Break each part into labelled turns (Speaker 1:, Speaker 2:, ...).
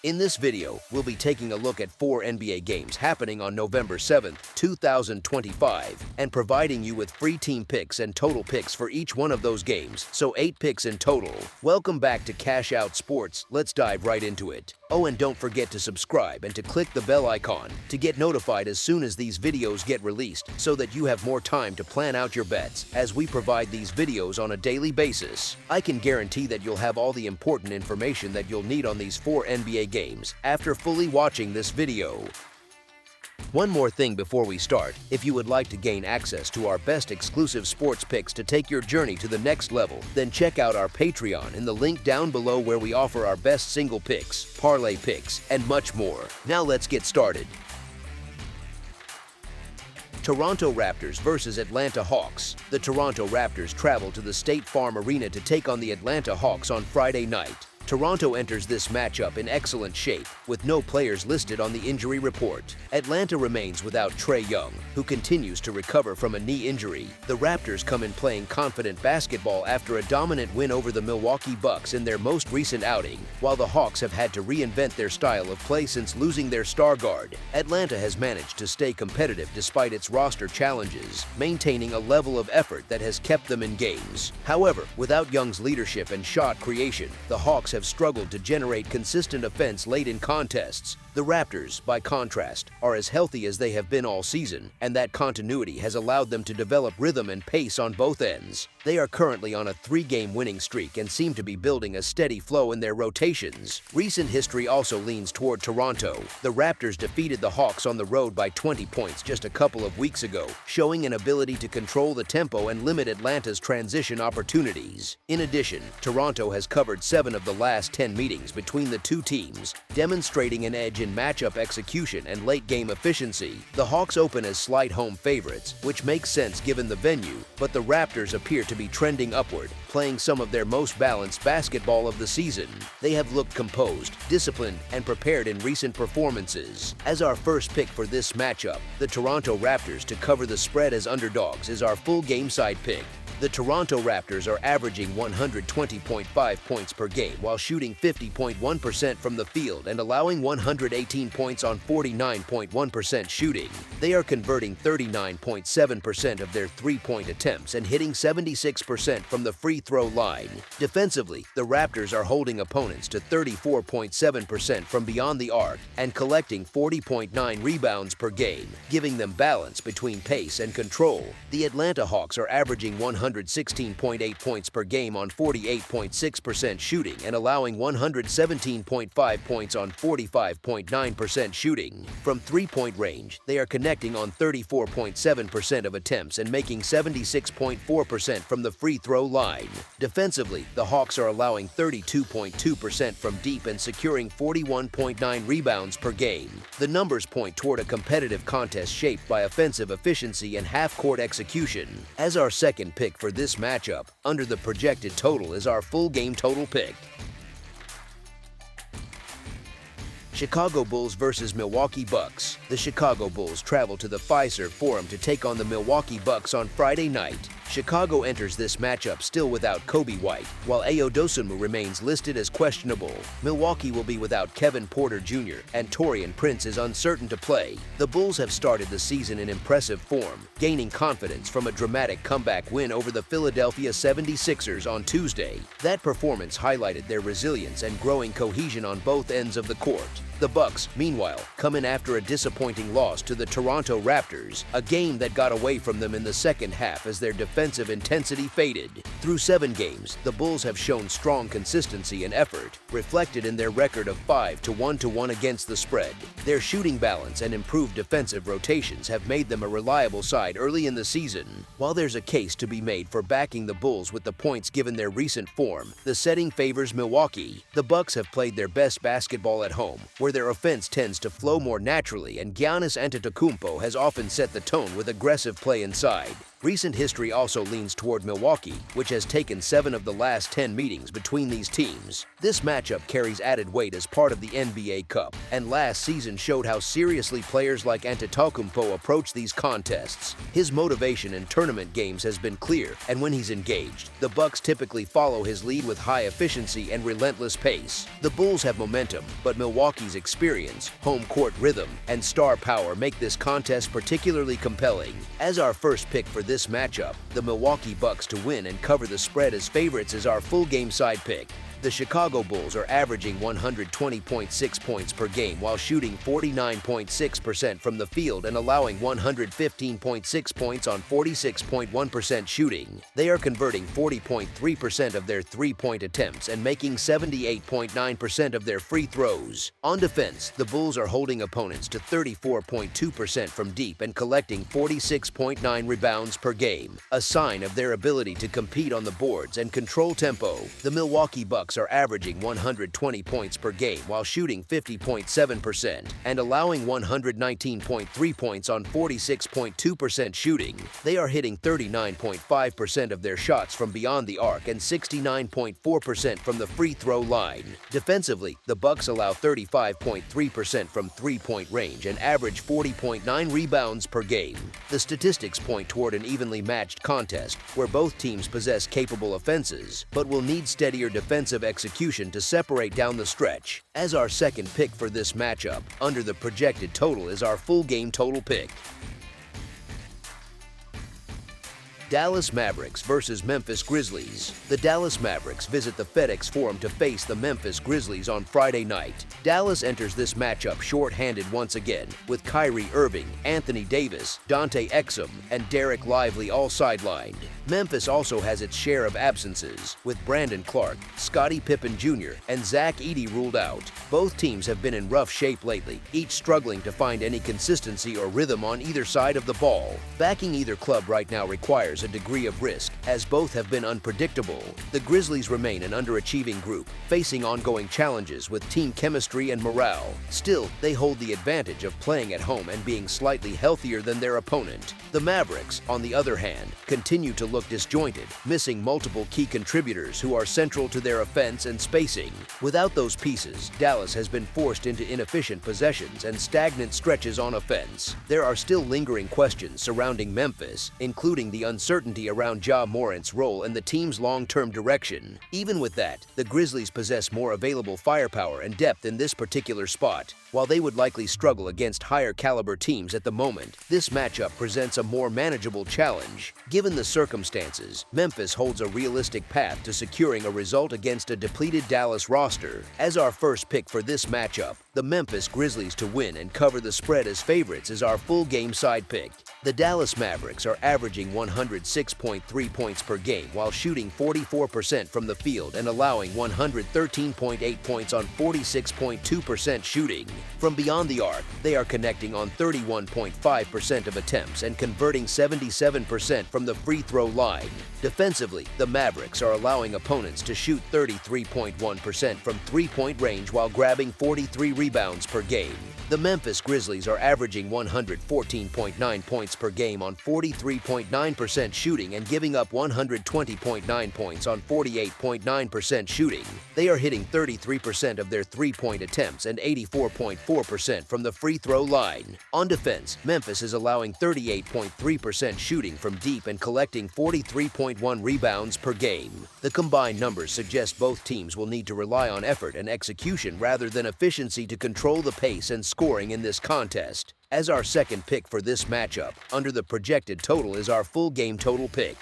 Speaker 1: In this video, we'll be taking a look at 4 NBA games happening on November 7th, 2025, and providing you with free team picks and total picks for each one of those games, so 8 picks in total. Welcome back to Cash Out Sports. Let's dive right into it. Oh, and don't forget to subscribe and to click the bell icon to get notified as soon as these videos get released so that you have more time to plan out your bets as we provide these videos on a daily basis. I can guarantee that you'll have all the important information that you'll need on these 4 NBA games after fully watching this video. One more thing before we start, if you would like to gain access to our best exclusive sports picks to take your journey to the next level, then check out our Patreon in the link down below where we offer our best single picks, parlay picks, and much more. Now let's get started. Toronto Raptors versus Atlanta Hawks. The Toronto Raptors travel to the State Farm Arena to take on the Atlanta Hawks on Friday night. Toronto enters this matchup in excellent shape, with no players listed on the injury report. Atlanta remains without Trae Young, who continues to recover from a knee injury. The Raptors come in playing confident basketball after a dominant win over the Milwaukee Bucks in their most recent outing, while the Hawks have had to reinvent their style of play since losing their star guard. Atlanta has managed to stay competitive despite its roster challenges, maintaining a level of effort that has kept them in games. However, without Young's leadership and shot creation, the Hawks have struggled to generate consistent offense late in contests. The Raptors, by contrast, are as healthy as they have been all season, and that continuity has allowed them to develop rhythm and pace on both ends. They are currently on a 3-game winning streak and seem to be building a steady flow in their rotations. Recent history also leans toward Toronto. The Raptors defeated the Hawks on the road by 20 points just a couple of weeks ago, showing an ability to control the tempo and limit Atlanta's transition opportunities. In addition, Toronto has covered 7 of the last 10 meetings between the two teams, demonstrating an edge in matchup execution and late-game efficiency. The Hawks open as slight home favorites, which makes sense given the venue, but the Raptors appear to be trending upward, playing some of their most balanced basketball of the season. They have looked composed, disciplined, and prepared in recent performances. As our first pick for this matchup, the Toronto Raptors to cover the spread as underdogs is our full game side pick. The Toronto Raptors are averaging 120.5 points per game while shooting 50.1% from the field and allowing 118 points on 49.1% shooting. They are converting 39.7% of their three-point attempts and hitting 76% from the free throw line. Defensively, the Raptors are holding opponents to 34.7% from beyond the arc and collecting 40.9 rebounds per game, giving them balance between pace and control. The Atlanta Hawks are averaging 116.8 points per game on 48.6% shooting and allowing 117.5 points on 45.9% shooting. From three-point range, they are connecting on 34.7% of attempts and making 76.4% from the free throw line. Defensively, the Hawks are allowing 32.2% from deep and securing 41.9 rebounds per game. The numbers point toward a competitive contest shaped by offensive efficiency and half-court execution. As our second pick for this matchup, under the projected total is our full game total pick. Chicago Bulls versus Milwaukee Bucks. The Chicago Bulls travel to the Fiserv Forum to take on the Milwaukee Bucks on Friday night. Chicago enters this matchup still without Kobe White, while Ayo Dosunmu remains listed as questionable. Milwaukee will be without Kevin Porter Jr., and Taurean Prince is uncertain to play. The Bulls have started the season in impressive form, gaining confidence from a dramatic comeback win over the Philadelphia 76ers on Tuesday. That performance highlighted their resilience and growing cohesion on both ends of the court. The Bucks, meanwhile, come in after a disappointing loss to the Toronto Raptors, a game that got away from them in the second half as their defensive intensity faded. Through 7 games, the Bulls have shown strong consistency and effort, reflected in their record of 5-1 against the spread. Their shooting balance and improved defensive rotations have made them a reliable side early in the season. While there's a case to be made for backing the Bulls with the points given their recent form, the setting favors Milwaukee. The Bucks have played their best basketball at home, where their offense tends to flow more naturally, and Giannis Antetokounmpo has often set the tone with aggressive play inside. Recent history also leans toward Milwaukee, which has taken 7 of the last 10 meetings between these teams. This matchup carries added weight as part of the NBA Cup, and last season showed how seriously players like Antetokounmpo approach these contests. His motivation in tournament games has been clear, and when he's engaged, the Bucks typically follow his lead with high efficiency and relentless pace. The Bulls have momentum, but Milwaukee's experience, home court rhythm, and star power make this contest particularly compelling. As our first pick for this matchup, the Milwaukee Bucks to win and cover the spread as favorites is our full game side pick. The Chicago Bulls are averaging 120.6 points per game while shooting 49.6% from the field and allowing 115.6 points on 46.1% shooting. They are converting 40.3% of their three-point attempts and making 78.9% of their free throws. On defense, the Bulls are holding opponents to 34.2% from deep and collecting 46.9 rebounds per game, a sign of their ability to compete on the boards and control tempo. The Milwaukee Bucks are averaging 120 points per game while shooting 50.7% and allowing 119.3 points on 46.2% shooting. They are hitting 39.5% of their shots from beyond the arc and 69.4% from the free throw line. Defensively, the Bucks allow 35.3% from three-point range and average 40.9 rebounds per game. The statistics point toward an evenly matched contest where both teams possess capable offenses but will need steadier defensive execution to separate down the stretch. As our second pick for this matchup, under the projected total is our full game total pick. Dallas Mavericks versus Memphis Grizzlies. The Dallas Mavericks visit the FedEx Forum to face the Memphis Grizzlies on Friday night. Dallas enters this matchup short-handed once again, with Kyrie Irving, Anthony Davis, Dante Exum, and Derek Lively all sidelined. Memphis also has its share of absences, with Brandon Clark, Scottie Pippen Jr., and Zach Edey ruled out. Both teams have been in rough shape lately, each struggling to find any consistency or rhythm on either side of the ball. Backing either club right now requires a degree of risk, as both have been unpredictable. The Grizzlies remain an underachieving group, facing ongoing challenges with team chemistry and morale. Still, they hold the advantage of playing at home and being slightly healthier than their opponent. The Mavericks, on the other hand, continue to look disjointed, missing multiple key contributors who are central to their offense and spacing. Without those pieces, Dallas has been forced into inefficient possessions and stagnant stretches on offense. There are still lingering questions surrounding Memphis, including the uncertainty around Ja Morant's role and the team's long-term direction. Even with that, the Grizzlies possess more available firepower and depth in this particular spot. While they would likely struggle against higher-caliber teams at the moment, this matchup presents a more manageable challenge. Given the circumstances, Memphis holds a realistic path to securing a result against a depleted Dallas roster. As our first pick for this matchup, the Memphis Grizzlies to win and cover the spread as favorites is our full game side pick. The Dallas Mavericks are averaging 106.3 points per game while shooting 44% from the field and allowing 113.8 points on 46.2% shooting. From beyond the arc, they are connecting on 31.5% of attempts and converting 77% from the free throw line. Defensively, the Mavericks are allowing opponents to shoot 33.1% from three-point range while grabbing 43 rebounds per game. The Memphis Grizzlies are averaging 114.9 points per game on 43.9% shooting and giving up 120.9 points on 48.9% shooting. They are hitting 33% of their three-point attempts and 84.4% from the free throw line. On defense, Memphis is allowing 38.3% shooting from deep and collecting 43.1 rebounds per game. The combined numbers suggest both teams will need to rely on effort and execution rather than efficiency to control the pace and scoring in this contest. As our second pick for this matchup, under the projected total is our full game total pick.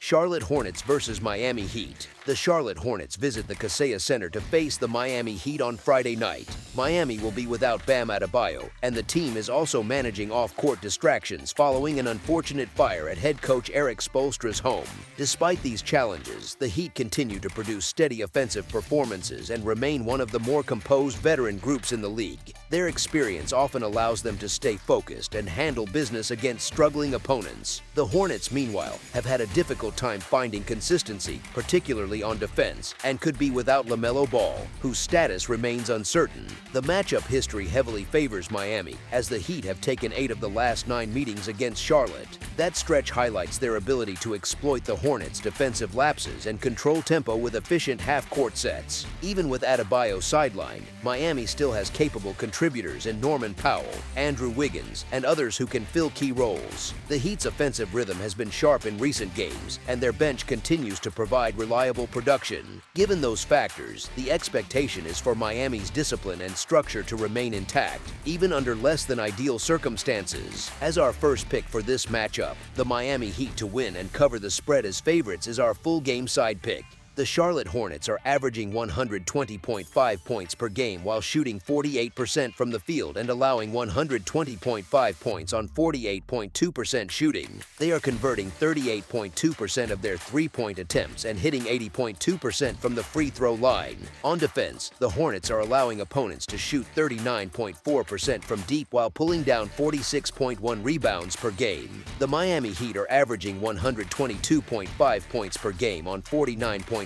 Speaker 1: Charlotte Hornets versus Miami Heat. The Charlotte Hornets visit the Kaseya Center to face the Miami Heat on Friday night. Miami will be without Bam Adebayo, and the team is also managing off-court distractions following an unfortunate fire at head coach Eric Spoelstra's home. Despite these challenges, the Heat continue to produce steady offensive performances and remain one of the more composed veteran groups in the league. Their experience often allows them to stay focused and handle business against struggling opponents. The Hornets, meanwhile, have had a difficult time finding consistency, particularly heavily on defense and could be without LaMelo Ball, whose status remains uncertain. The matchup history heavily favors Miami, as the Heat have taken 8 of the last 9 meetings against Charlotte. That stretch highlights their ability to exploit the Hornets' defensive lapses and control tempo with efficient half-court sets. Even with Adebayo sidelined, Miami still has capable contributors in Norman Powell, Andrew Wiggins, and others who can fill key roles. The Heat's offensive rhythm has been sharp in recent games, and their bench continues to provide reliable production. Given those factors, the expectation is for Miami's discipline and structure to remain intact, even under less than ideal circumstances. As our first pick for this matchup, the Miami Heat to win and cover the spread as favorites is our full game side pick. The Charlotte Hornets are averaging 120.5 points per game while shooting 48% from the field and allowing 120.5 points on 48.2% shooting. They are converting 38.2% of their three-point attempts and hitting 80.2% from the free throw line. On defense, the Hornets are allowing opponents to shoot 39.4% from deep while pulling down 46.1 rebounds per game. The Miami Heat are averaging 122.5 points per game on 49.5%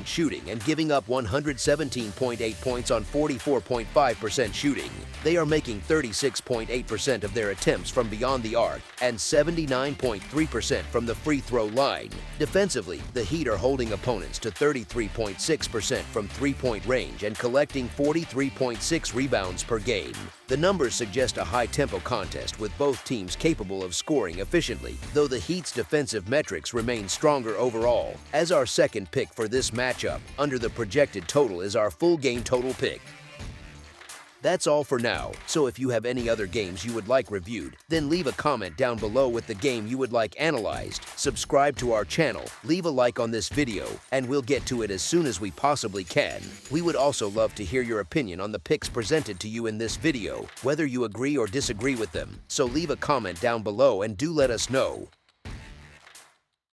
Speaker 1: shooting and giving up 117.8 points on 44.5% shooting. They are making 36.8% of their attempts from beyond the arc and 79.3% from the free throw line. Defensively, the Heat are holding opponents to 33.6% from three-point range and collecting 43.6 rebounds per game. The numbers suggest a high-tempo contest with both teams capable of scoring efficiently, though the Heat's defensive metrics remain stronger overall. As our second pick for this matchup, under the projected total is our full game total pick. That's all for now, so if you have any other games you would like reviewed, then leave a comment down below with the game you would like analyzed, subscribe to our channel, leave a like on this video, and we'll get to it as soon as we possibly can. We would also love to hear your opinion on the picks presented to you in this video, whether you agree or disagree with them, so leave a comment down below and do let us know.